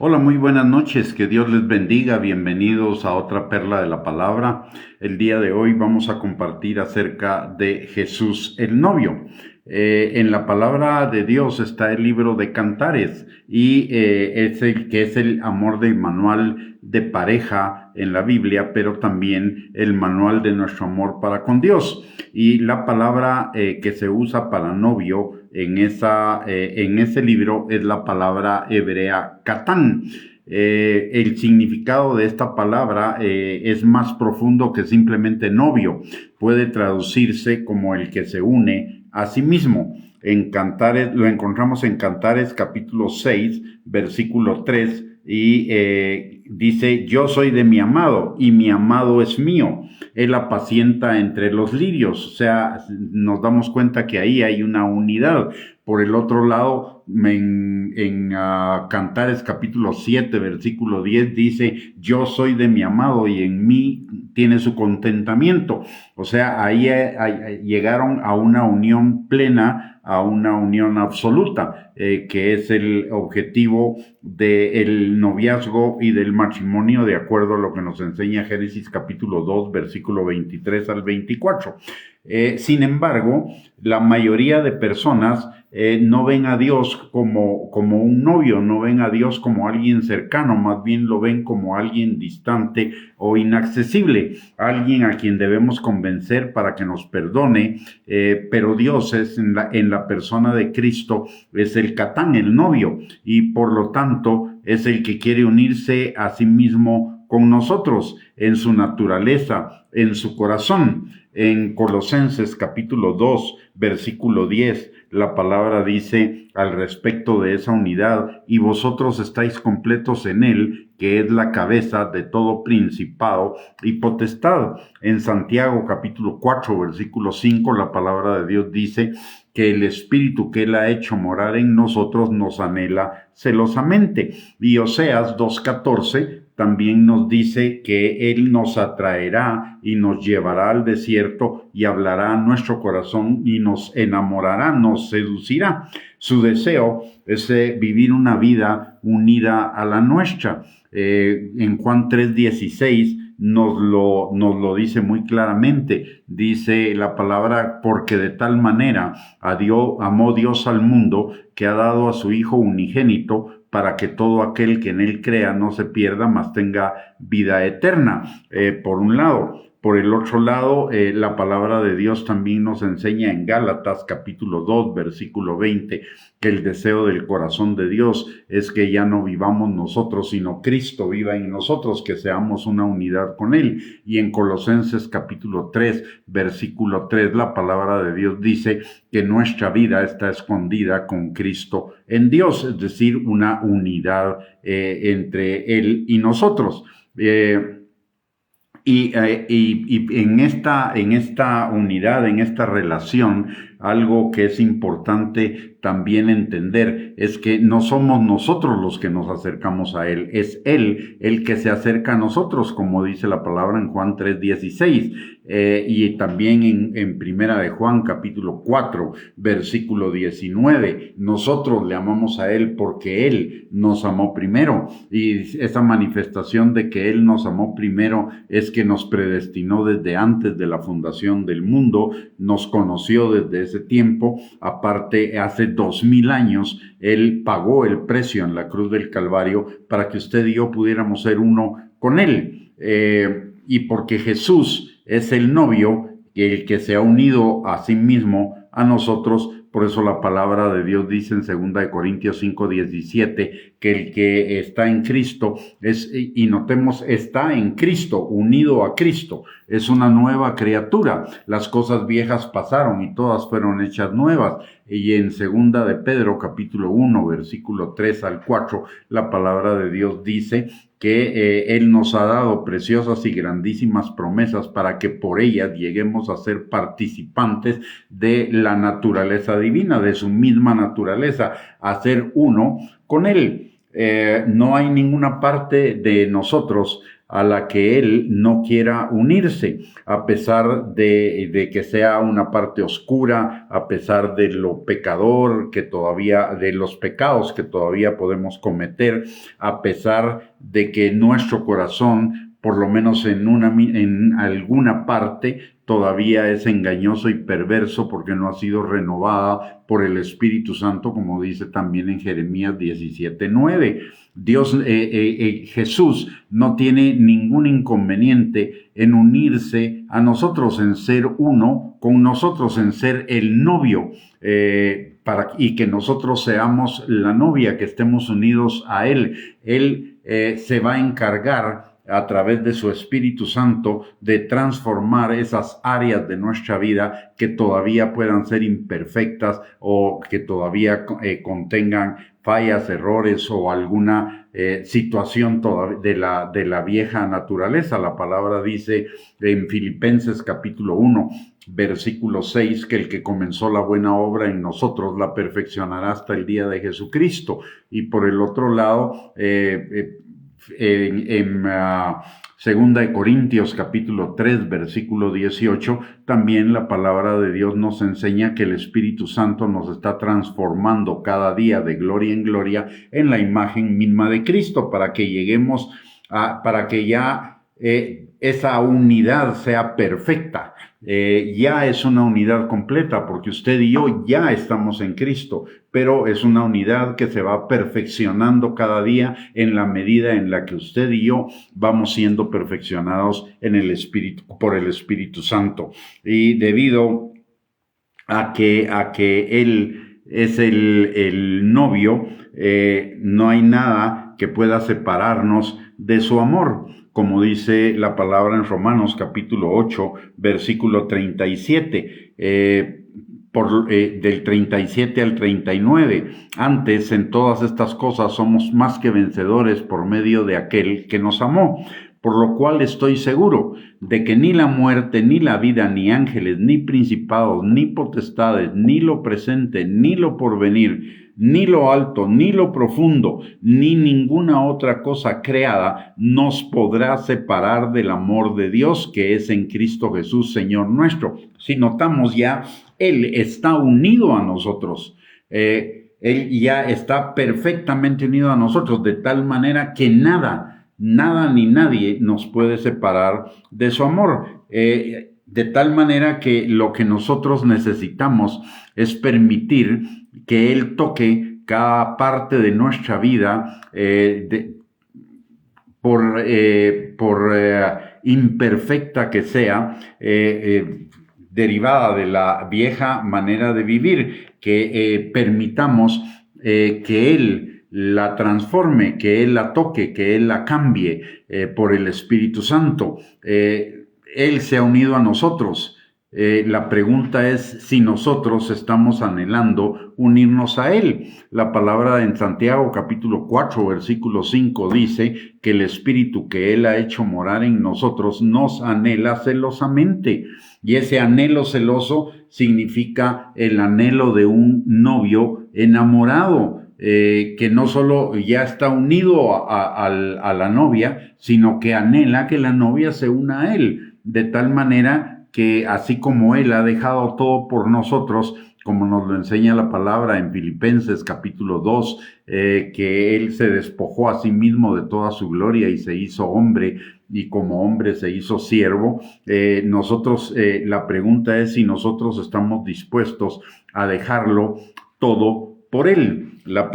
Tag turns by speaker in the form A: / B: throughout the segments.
A: Hola, muy buenas noches, que Dios les bendiga, bienvenidos a otra perla de la palabra. El día de hoy vamos a compartir acerca de Jesús el novio. En la palabra de Dios está el libro de Cantares y es el amor del manual de pareja en la Biblia, pero también el manual de nuestro amor para con Dios. Y la palabra que se usa para novio en ese libro es la palabra hebrea katán. El significado de esta palabra es más profundo que simplemente novio. Puede traducirse como el que se une a sí mismo. En Cantares, lo encontramos en Cantares capítulo 6, versículo 3, y dice: yo soy de mi amado y mi amado es mío. Él apacienta entre los lirios. O sea, nos damos cuenta que ahí hay una unidad. Por el otro lado, en Cantares capítulo 7, versículo 10 dice: yo soy de mi amado y en mí tiene su contentamiento. O sea, ahí llegaron a una unión plena, a una unión absoluta, que es el objetivo del noviazgo y del matrimonio, de acuerdo a lo que nos enseña Génesis capítulo 2, versículo 23 al 24. Sin embargo, la mayoría de personas no ven a Dios como un novio, no ven a Dios como alguien cercano, más bien lo ven como alguien distante o inaccesible, alguien a quien debemos convencer para que nos perdone, pero Dios es en la persona de Cristo, es el Catán, el novio, y por lo tanto es el que quiere unirse a sí mismo con nosotros, en su naturaleza, en su corazón. En Colosenses capítulo 2, versículo 10, la palabra dice al respecto de esa unidad: y vosotros estáis completos en él, que es la cabeza de todo principado y potestad. En Santiago capítulo 4, versículo 5, la palabra de Dios dice que el Espíritu que Él ha hecho morar en nosotros nos anhela celosamente. Y Oseas 2:14 también nos dice que Él nos atraerá y nos llevará al desierto y hablará a nuestro corazón y nos enamorará, nos seducirá. Su deseo es vivir una vida unida a la nuestra. En Juan 3:16 nos lo dice muy claramente. Dice la palabra: porque de tal manera amó Dios al mundo, que ha dado a su Hijo unigénito, para que todo aquel que en él crea no se pierda, mas tenga vida eterna. Por un lado. Por el otro lado, la palabra de Dios también nos enseña en Gálatas capítulo 2, versículo 20, que el deseo del corazón de Dios es que ya no vivamos nosotros, sino Cristo viva en nosotros, que seamos una unidad con Él. Y en Colosenses capítulo 3, versículo 3, la palabra de Dios dice que nuestra vida está escondida con Cristo en Dios, es decir, una unidad entre Él y nosotros. Y en esta unidad, en esta relación, algo que es importante también entender es que no somos nosotros los que nos acercamos a Él, es Él el que se acerca a nosotros, como dice la palabra en Juan 3:16, y también en Primera de Juan capítulo 4, versículo 19. Nosotros le amamos a Él porque Él nos amó primero, y esa manifestación de que Él nos amó primero es que nos predestinó desde antes de la fundación del mundo, nos conoció desde ese tiempo. Aparte, hace 2000 años Él pagó el precio en la cruz del Calvario para que usted y yo pudiéramos ser uno con Él, y porque Jesús es el novio, el que se ha unido a sí mismo a nosotros. Por eso la palabra de Dios dice en 2 Corintios 5:17 que el que está en Cristo y notemos, está en Cristo, unido a Cristo, es una nueva criatura. Las cosas viejas pasaron y todas fueron hechas nuevas. Y en 2 de Pedro capítulo 1, versículo 3 al 4, la palabra de Dios dice que Él nos ha dado preciosas y grandísimas promesas para que por ellas lleguemos a ser participantes de la naturaleza divina, de su misma naturaleza, a ser uno con Él. No hay ninguna parte de nosotros a la que él no quiera unirse, a pesar de que sea una parte oscura, a pesar de lo pecador que todavía, de los pecados que todavía podemos cometer, a pesar de que nuestro corazón, por lo menos en alguna parte, todavía es engañoso y perverso porque no ha sido renovada por el Espíritu Santo, como dice también en Jeremías 17:9. Jesús no tiene ningún inconveniente en unirse a nosotros, en ser uno con nosotros, en ser el novio, y que nosotros seamos la novia, que estemos unidos a Él. Él se va a encargar a través de su Espíritu Santo de transformar esas áreas de nuestra vida que todavía puedan ser imperfectas o que todavía contengan fallas, errores o alguna situación de la vieja naturaleza. La palabra dice en Filipenses capítulo 1, versículo 6, que el que comenzó la buena obra en nosotros la perfeccionará hasta el día de Jesucristo. Y por el otro lado, Segunda de Corintios capítulo 3 versículo 18, también la palabra de Dios nos enseña que el Espíritu Santo nos está transformando cada día de gloria en gloria en la imagen misma de Cristo, para que lleguemos para que ya esa unidad sea perfecta. Ya es una unidad completa, porque usted y yo ya estamos en Cristo, pero es una unidad que se va perfeccionando cada día en la medida en la que usted y yo vamos siendo perfeccionados en el Espíritu, por el Espíritu Santo. Y debido a que Él es el novio, no hay nada que pueda separarnos de su amor, como dice la palabra en Romanos capítulo 8, versículo 37, del 37 al 39. Antes, en todas estas cosas, somos más que vencedores por medio de aquel que nos amó. Por lo cual estoy seguro de que ni la muerte, ni la vida, ni ángeles, ni principados, ni potestades, ni lo presente, ni lo porvenir, ni lo alto, ni lo profundo, ni ninguna otra cosa creada nos podrá separar del amor de Dios que es en Cristo Jesús, Señor nuestro. Si notamos ya, Él está unido a nosotros. Él ya está perfectamente unido a nosotros, de tal manera que nada ni nadie nos puede separar de su amor. De tal manera que lo que nosotros necesitamos es permitir que Él toque cada parte de nuestra vida, por imperfecta que sea, derivada de la vieja manera de vivir, que permitamos que Él la transforme, que Él la toque, que Él la cambie por el Espíritu Santo. Él se ha unido a nosotros. La pregunta es si nosotros estamos anhelando unirnos a Él. La palabra en Santiago capítulo 4 versículo 5 dice que el Espíritu que Él ha hecho morar en nosotros nos anhela celosamente. Y ese anhelo celoso significa el anhelo de un novio enamorado, que no solo ya está unido a la novia, sino que anhela que la novia se una a él, de tal manera que así como Él ha dejado todo por nosotros, como nos lo enseña la palabra en Filipenses capítulo 2, que Él se despojó a sí mismo de toda su gloria y se hizo hombre, y como hombre se hizo siervo. La pregunta es si nosotros estamos dispuestos a dejarlo todo por Él. La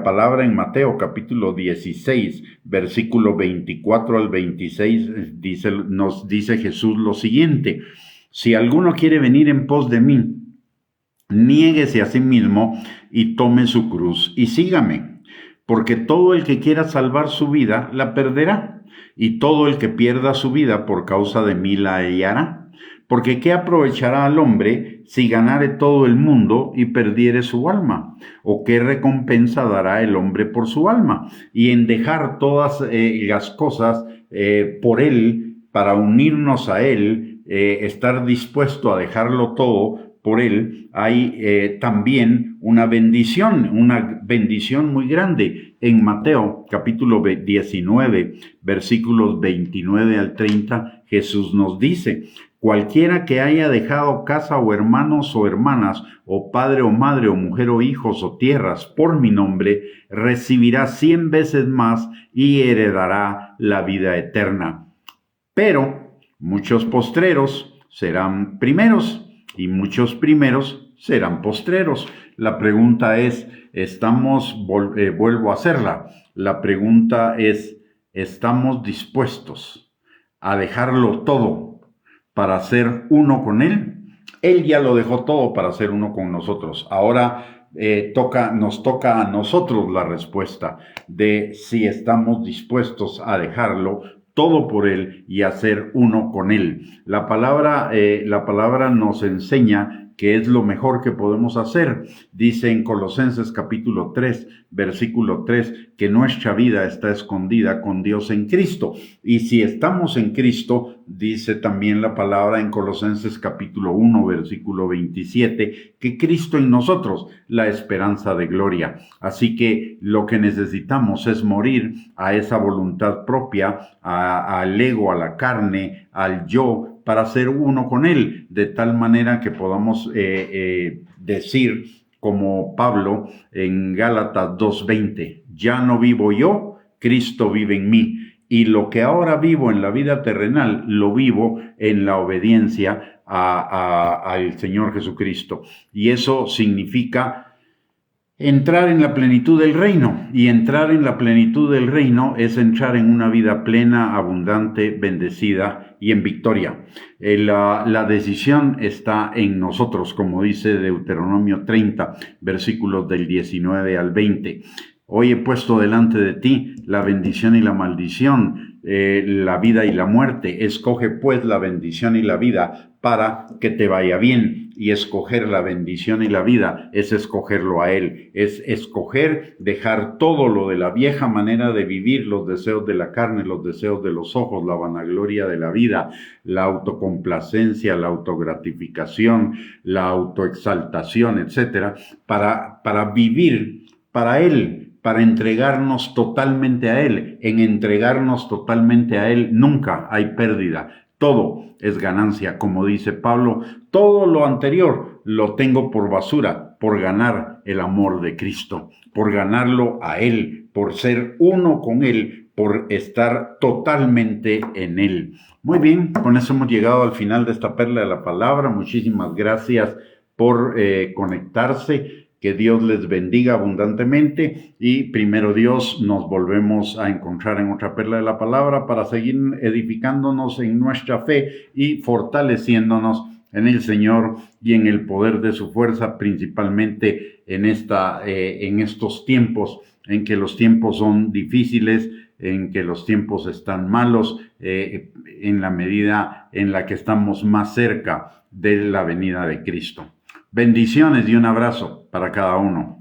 A: palabra en Mateo capítulo 16, versículo 24 al 26, nos dice Jesús lo siguiente: si alguno quiere venir en pos de mí, niéguese a sí mismo y tome su cruz y sígame, porque todo el que quiera salvar su vida la perderá, y todo el que pierda su vida por causa de mí la hallará. Porque ¿qué aprovechará al hombre si ganare todo el mundo y perdiere su alma? ¿O qué recompensa dará el hombre por su alma? Y en dejar todas las cosas por Él, para unirnos a Él, estar dispuesto a dejarlo todo por él, hay también una bendición muy grande. En Mateo capítulo 19, versículos 29 al 30, Jesús nos dice: cualquiera que haya dejado casa o hermanos o hermanas, o padre o madre, o mujer o hijos o tierras por mi nombre, recibirá 100 veces más y heredará la vida eterna. Pero muchos postreros serán primeros y muchos primeros serán postreros. La pregunta es, vuelvo a hacerla, la pregunta es, ¿estamos dispuestos a dejarlo todo para ser uno con Él? Él ya lo dejó todo para ser uno con nosotros. Ahora nos toca a nosotros la respuesta de si estamos dispuestos a dejarlo todo por Él y a ser uno con Él. La palabra nos enseña que es lo mejor que podemos hacer. Dice en Colosenses capítulo 3, versículo 3, que nuestra vida está escondida con Dios en Cristo. Y si estamos en Cristo, dice también la palabra en Colosenses capítulo 1, versículo 27, que Cristo en nosotros, la esperanza de gloria. Así que lo que necesitamos es morir a esa voluntad propia, al ego, a la carne, al yo, para ser uno con Él, de tal manera que podamos decir, como Pablo en Gálatas 2:20, ya no vivo yo, Cristo vive en mí. Y lo que ahora vivo en la vida terrenal, lo vivo en la obediencia al Señor Jesucristo. Y eso significa entrar en la plenitud del reino. Y entrar en la plenitud del reino es entrar en una vida plena, abundante, bendecida y en victoria. La decisión está en nosotros, como dice Deuteronomio 30, versículos del 19 al 20. Hoy he puesto delante de ti la bendición y la maldición, la vida y la muerte. Escoge pues la bendición y la vida para que te vaya bien. Y escoger la bendición y la vida es escogerlo a Él. Es escoger dejar todo lo de la vieja manera de vivir, los deseos de la carne, los deseos de los ojos, la vanagloria de la vida, la autocomplacencia, la autogratificación, la autoexaltación, etcétera, para vivir para Él, para entregarnos totalmente a Él. En entregarnos totalmente a Él nunca hay pérdida. Todo es ganancia, como dice Pablo. Todo lo anterior lo tengo por basura, por ganar el amor de Cristo, por ganarlo a Él, por ser uno con Él, por estar totalmente en Él. Muy bien, con eso hemos llegado al final de esta perla de la palabra. Muchísimas gracias por conectarse. Que Dios les bendiga abundantemente y primero Dios nos volvemos a encontrar en otra perla de la palabra para seguir edificándonos en nuestra fe y fortaleciéndonos en el Señor y en el poder de su fuerza, principalmente en estos tiempos en que los tiempos son difíciles, en que los tiempos están malos, en la medida en la que estamos más cerca de la venida de Cristo. Bendiciones y un abrazo para cada uno.